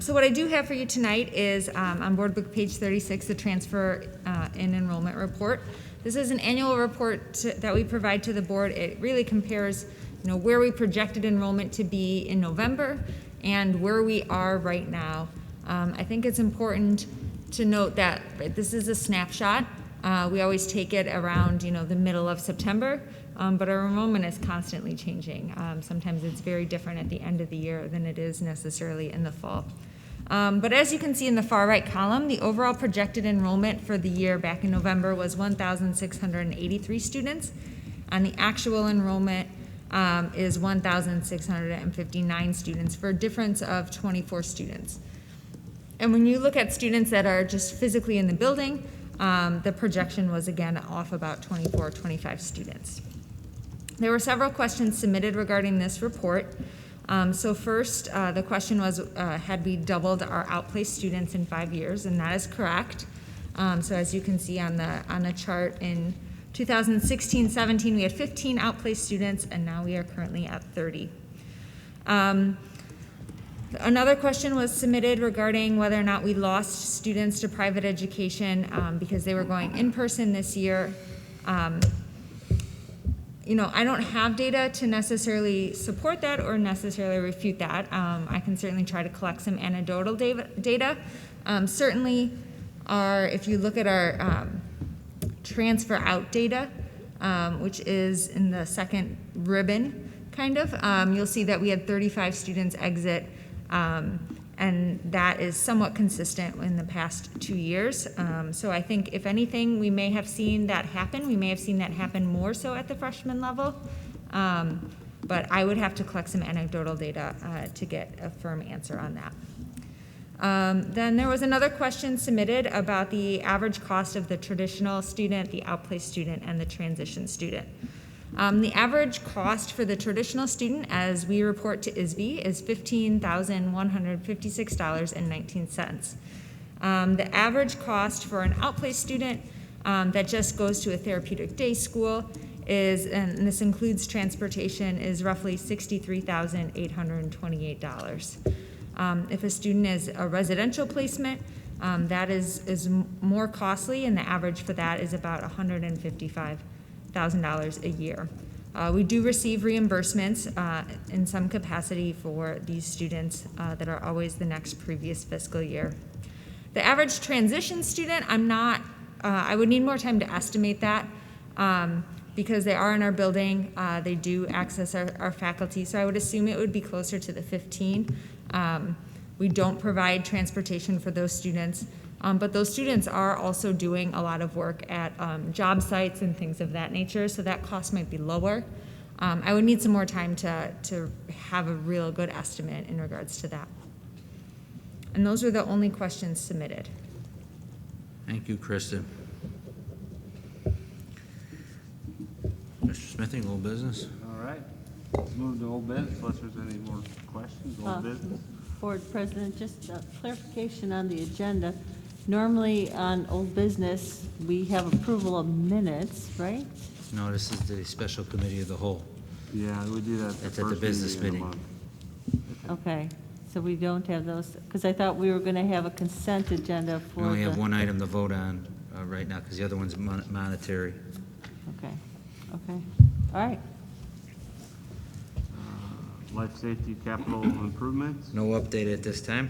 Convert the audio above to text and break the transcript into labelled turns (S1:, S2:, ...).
S1: So what I do have for you tonight is on board book page 36, the transfer in enrollment report. This is an annual report that we provide to the board. It really compares, where we projected enrollment to be in November and where we are right now. I think it's important to note that this is a snapshot. We always take it around, the middle of September, but our enrollment is constantly changing. Sometimes it's very different at the end of the year than it is necessarily in the fall. But as you can see in the far right column, the overall projected enrollment for the year back in November was 1,683 students, and the actual enrollment is 1,659 students for a difference of 24 students. And when you look at students that are just physically in the building, the projection was again off about 24, 25 students. There were several questions submitted regarding this report. So first, the question was, had we doubled our outplaced students in 5 years? And that is correct. So as you can see on the chart, in 2016-17, we had 15 outplaced students, and now we are currently at 30. Another question was submitted regarding whether or not we lost students to private education because they were going in person this year. I don't have data to necessarily support that or necessarily refute that. I can certainly try to collect some anecdotal data. Certainly, if you look at our transfer out data, which is in the second ribbon, you'll see that we had 35 students exit. And that is somewhat consistent in the past 2 years. So I think, if anything, we may have seen that happen. We may have seen that happen more so at the freshman level. But I would have to collect some anecdotal data to get a firm answer on that. Then there was another question submitted about the average cost of the traditional student, the outplaced student, and the transition student. The average cost for the traditional student, as we report to ISB, is $15,156.19. The average cost for an outplaced student that just goes to a therapeutic day school is, and this includes transportation, is roughly $63,828. If a student is a residential placement, that is more costly, and the average for that is about $155,000 a year. We do receive reimbursements in some capacity for these students that are always the next previous fiscal year. The average transition student, I would need more time to estimate that because they are in our building. They do access our faculty, so I would assume it would be closer to the 15. We don't provide transportation for those students. But those students are also doing a lot of work at job sites and things of that nature, so that cost might be lower. I would need some more time to have a real good estimate in regards to that. And those are the only questions submitted.
S2: Thank you, Kristen. Mr. Smithing, old business.
S3: All right. Move to old business unless there's any more questions. Old business.
S4: Board President, just a clarification on the agenda. Normally on old business, we have approval of minutes, right?
S2: No, this is the special committee of the whole.
S3: Yeah, we do that.
S2: That's at the business meeting.
S4: Okay, so we don't have those, because I thought we were going to have a consent agenda for
S2: We only have one item to vote on right now because the other one's monetary.
S4: Okay, all right.
S3: Life safety capital improvements.
S2: No update at this time.